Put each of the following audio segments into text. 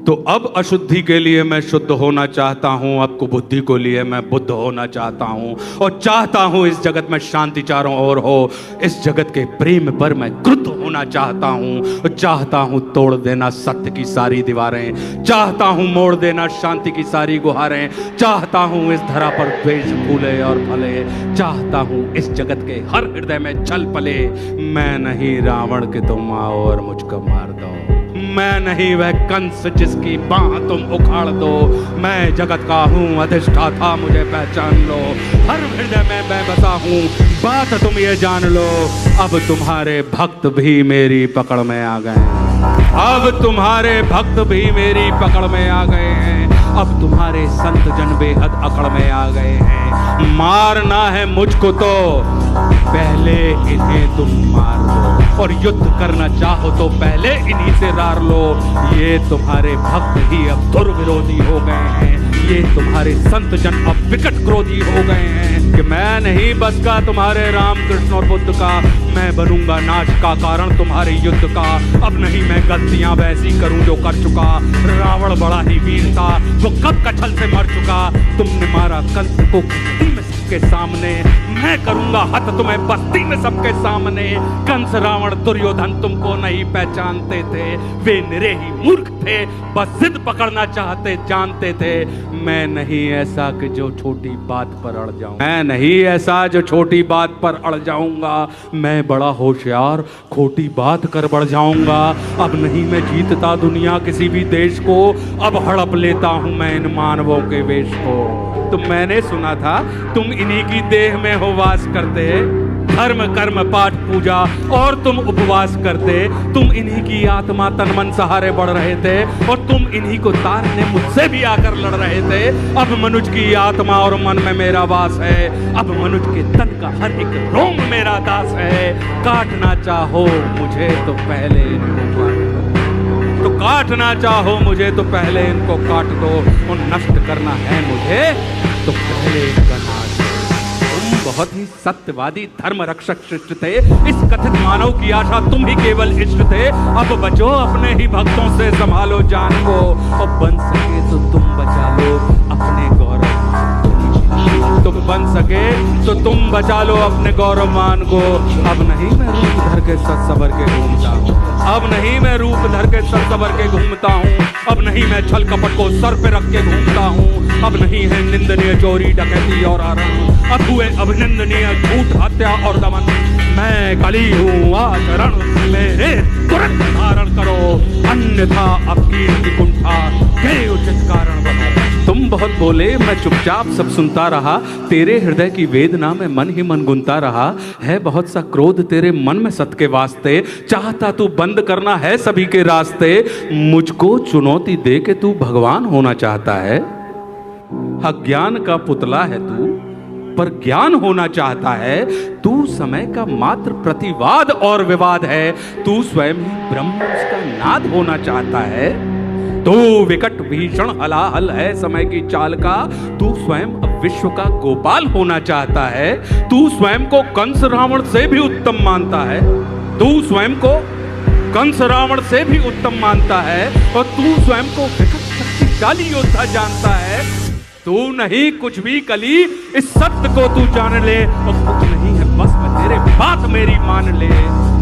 तो अब अशुद्धि के लिए मैं शुद्ध होना चाहता हूँ, अब कुबुद्धि को लिए मैं बुद्ध होना चाहता हूँ, और चाहता हूँ इस जगत में शांति चारों ओर हो। इस जगत के प्रेम पर मैं क्रुद्ध होना चाहता हूँ, चाहता हूँ तोड़ देना सत्य की सारी दीवारें, चाहता हूँ मोड़ देना शांति की सारी गुहारें, चाहता हूँ इस धरा पर द्वेष फूले और फले, चाहता हूँ इस जगत के हर हृदय में छल पले। मैं नहीं रावण के तुम आओ और मुझको मार दो, मैं नहीं वह कंस जिसकी बाह तुम उखाड़ दो, मैं जगत का हूँ अधिष्ठाता मुझे पहचान लो, हर हृदय में मैं बसा हूँ बात तुम ये जान लो। अब तुम्हारे भक्त भी मेरी पकड़ में आ गए हैं, अब तुम्हारे भक्त भी मेरी पकड़ में आ गए हैं, अब तुम्हारे संत जन बेहद अकड़ में आ गए हैं। मारना है मुझको तो पहले इन्हें तुम मार लो, और युद्ध करना चाहो तो पहले इन्हीं से रार लो। ये तुम्हारे भक्त ही अब दुर्विरोधी हो गए हैं, ये तुम्हारे संत जन अब विकट क्रोधी हो गए हैं कि मैं नहीं बस का तुम्हारे राम कृष्ण और बुद्ध का, मैं बनूंगा नाश का कारण तुम्हारे युद्ध का। अब नहीं मैं गलतियां वैसी करूं जो कर चुका, रावण बड़ा ही वीर था वो कब कछल से मर चुका। तुमने मारा कंस को बस्ती में सबके सामने, मैं करूंगा हत तुम्हें बस्ती में सबके सामने। कंस रावण दुर्योधन तुमको नहीं पहचानते थे, वे निरे ही मूर्ख थे, बस जिद पकड़ना चाहते जानते थे। मैं नहीं ऐसा कि जो छोटी बात पर अड़ जाऊं, मैं नहीं ऐसा जो छोटी बात पर अड़ जाऊंगा, मैं बड़ा होशियार खोटी बात कर बढ़ जाऊंगा। अब नहीं मैं जीतता दुनिया किसी भी देश को, अब हड़प लेता हूं मैं इन मानवों के वेश को। तो मैंने सुना था तुम इन्हीं की देह में हो वास करते, धर्म कर्म पाठ पूजा और तुम उपवास करते, तुम इन्हीं की आत्मा तन मन सहारे बढ़ रहे थे, और तुम इन्हीं को तारने मुझसे भी आकर लड़ रहे थे। अब मनुज की आत्मा और मन में मेरा वास है, अब मनुज के तन का हर एक रोम मेरा दास है। काटना चाहो मुझे तो पहले इनको काट दो, तो काटना चाहो मुझे तो पहले इनको काट दो, और नष्ट करना है मुझे तो पहले इनका नाश। बहुत ही सत्यवादी धर्म रक्षक शिष्ट थे, इस कथित मानव की आशा तुम ही केवल इष्ट थे। अब बचो अपने ही भक्तों से संभालो जान को, और बन सके तो तुम बचा लो अपने गौरव, तुम बन सके तो तुम बचा लो अपने गौरवमान को। अब नहीं मैं रूप धर के सच सबर के घूमता हूँ, अब नहीं मैं रूप धर के सच सबर के घूमता हूँ, अब नहीं मैं छल कपट को सर पे रख के घूमता हूँ, अब नहीं है निंदनीय चोरी डकैती और आराम, अब हुए अभिनंदनीय झूठ हत्या और दमन। मैं कली हूँ आचरण मेरे तुरंत धारण करो, अन्यथा अब कीर्ति कुंठा के उचित कारण बनो। तुम बहुत बोले मैं चुपचाप सब सुनता रहा, तेरे हृदय की वेदना में मन ही मन गुनता रहा। है बहुत सा क्रोध तेरे मन में सत के वास्ते, चाहता तू बंद करना है सभी के रास्ते। मुझको चुनौती दे के तू भगवान होना चाहता है, अज्ञान का पुतला है तू पर ज्ञान होना चाहता है। तू समय का मात्र प्रतिवाद और विवाद है, तू स्वयं ही ब्रह्म उसका नाद होना चाहता है। तू विकट भीषण हलाहल है समय की चाल का, तू स्वयं विश्व का गोपाल होना चाहता है। तू स्वयं को कंस रावण से भी उत्तम मानता है, तू स्वयं को कंस रावण से भी उत्तम मानता है, और तू स्वयं को विकट शक्तिशाली योद्धा जानता है। तू नहीं कुछ भी कली, इस सत्य को तू जान ले, और कुछ नहीं है बस मैं तेरे बात मेरी मान ले।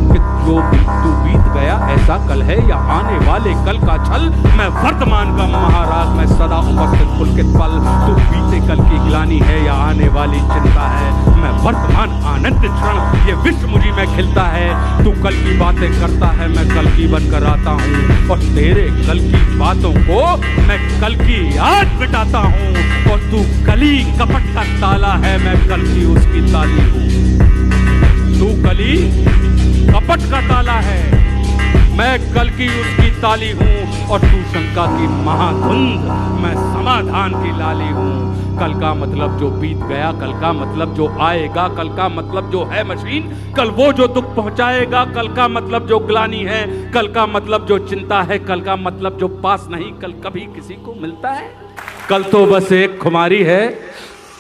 कि जो तू बीत गया ऐसा कल है या आने वाले कल का छल, मैं वर्तमान का महाराज मैं सदा उपस्थित पुलकित पल। तू बीते कल की ग्लानि है या आने वाली चिंता है, मैं वर्तमान आनंद क्षण ये विश्व मुझी में खिलता है। तू कल की बातें करता है मैं कल की बनकर आता हूँ, और तेरे कल की बातों को मैं कल की आज मिटाता हूँ। और तू कली कपट का ताला है मैं कल की उसकी ताली हूँ, तू कली कपट का ताला है मैं कल की उसकी ताली हूँ, और तू शंका की महाधुंध मैं समाधान की लाली हूँ। कल का मतलब जो बीत गया, कल का मतलब जो आएगा, कल का मतलब जो है मशीन, कल वो जो दुख पहुंचाएगा, कल का मतलब जो ग्लानि है, कल का मतलब जो चिंता है, कल का मतलब जो पास नहीं कल कभी किसी को मिलता है। कल तो बस एक खुमारी है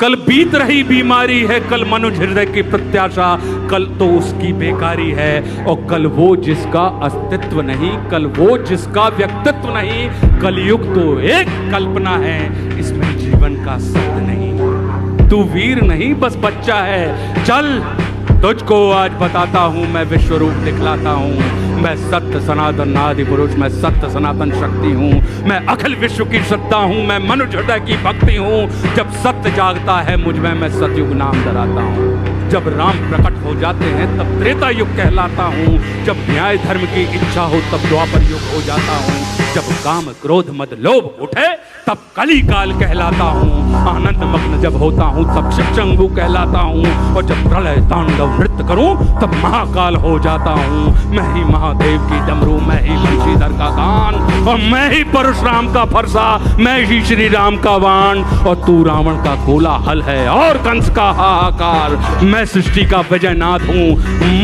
कल बीत रही बीमारी है, कल मनुष्य हृदय की प्रत्याशा, कल तो उसकी बेकारी है। और कल वो जिसका अस्तित्व नहीं, कल वो जिसका व्यक्तित्व नहीं, कलयुग तो एक कल्पना है, इसमें जीवन का सत्य नहीं। तू वीर नहीं बस बच्चा है, चल तुझको आज बताता हूँ, मैं विश्व रूप दिखलाता हूँ। मैं सत्य सनातन आदि पुरुष, मैं सत्य सनातन शक्ति हूँ, मैं अखिल विश्व की सत्ता हूँ, मैं मनुष्य हृदय की भक्ति हूँ। जब सत्य जागता है मुझ में, मैं सतयुग नाम धराता हूँ। जब राम प्रकट हो जाते हैं तब त्रेता युग कहलाता हूँ। जब न्याय धर्म की इच्छा हो तब द्वापर युग हो जाता हूँ। जब काम क्रोध मद लोभ उठे तब कली काल कहलाता हूँ। आनंद मग्न जब होता हूँ तब शिवशंभु कहलाता हूँ। और जब प्रलय तांडव नृत्य करूँ तब महाकाल हो जाता हूँ। मैं ही महादेव की डमरू, मैं ही बंशीधर का गान, और मैं ही परशुराम का फरसा, मैं ही श्री राम का वाण। और तू रावण का कोलाहल है और कंस का हाहाकार। मैं सृष्टि का विजयनाथ हूँ,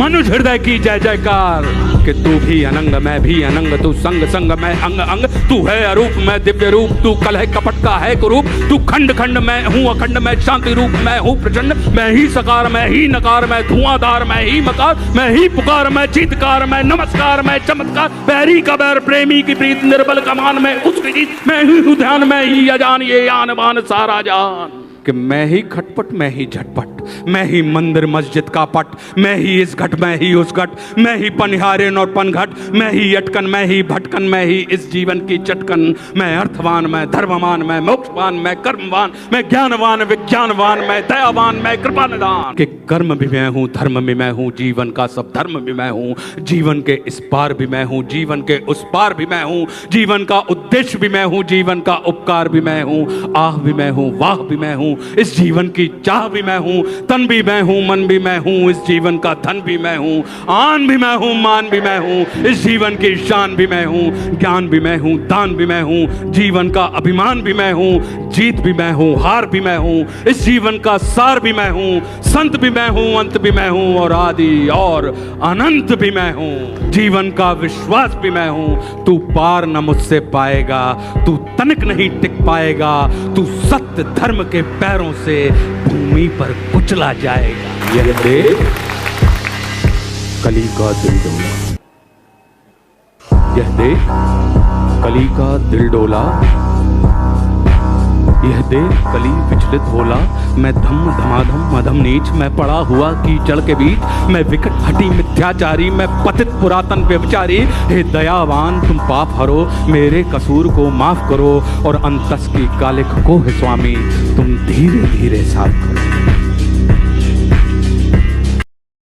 मनुष्य हृदय की जय जयकार। कि तू भी अनंग मैं भी अनंग, तू संग संग मैं अंग अंग, तू है अरूप मैं दिव्य रूप, तू कलह कपट का है कुरूप, तू खंड खंड मैं हूँ अखंड, मैं शांति रूप मैं हूँ प्रचंड, मैं ही सकार मैं ही नकार, मैं धुआंधार मैं ही मकार, मैं ही पुकार मैं चीतकार, मैं नमस्कार मैं चमत्कार, बैरी का बैर प्रेमी की प्रीत, निर्बल का मान मैं उसकी जीत, मैं ही हूँ ध्यान मैं ही अजान, ये आन बान सारा जान। कि मैं ही खटपट मैं ही झटपट, मैं ही मंदिर मस्जिद का पट, मैं ही इस घट मैं ही उस घट, मैं ही पनिहारिन और पनघट, मैं ही अटकन मैं ही भटकन, मैं ही इस जीवन की चटकन। मैं अर्थवान मैं धर्मवान मैं मोक्षवान मैं कर्मवान, मैं ज्ञानवान विज्ञानवान, मैं दयावान मैं कृपानिधान। कि कर्म भी मैं हूँ धर्म भी मैं हूँ, जीवन का सब धर्म भी मैं हूँ, जीवन के इस पार भी मैं हूँ, जीवन के उस पार भी मैं हूँ, जीवन का उद्देश्य भी मैं हूँ, जीवन का उपकार भी मैं हूँ, आह भी मैं हूँ वाह भी मैं हूँ, इस जीवन की चाह भी मैं हूँ, तन भी मैं हूँ मन भी मैं हूँ, इस जीवन का धन भी मैं हूँ, आन भी मैं हूँ मान भी मैं हूँ, इस जीवन की शान भी मैं हूँ, ज्ञान भी मैं हूँ दान भी मैं हूँ, जीवन का अभिमान भी मैं हूँ, जीत भी मैं हूँ हार भी मैं हूँ, इस जीवन का सार भी मैं हूँ, संत भी मैं हूँ अंत भी मैं हूँ, और आदि और अनंत भी मैं हूँ, जीवन का विश्वास भी मैं हूँ। तू पार न मुझसे पाएगा, तू तनिक नहीं टिक पाएगा, तू सत्य धर्म के पैरों से भूमि पर कुचला जाएगा। यह देख कली का दिल डोला, यह देख कली का दिल डोला, यह देख कली विचलित होला। मैं धम धमाधम मधम नीच, मैं पड़ा हुआ कीचड़ के बीच, मैं विकट हटी मिथ्याचारी, मैं पतित पुरातन व्यभिचारी। हे दयावान तुम पाप हरो, मेरे कसूर को माफ करो, और अंतस की कालिक को है स्वामी तुम धीरे धीरे साफ करो।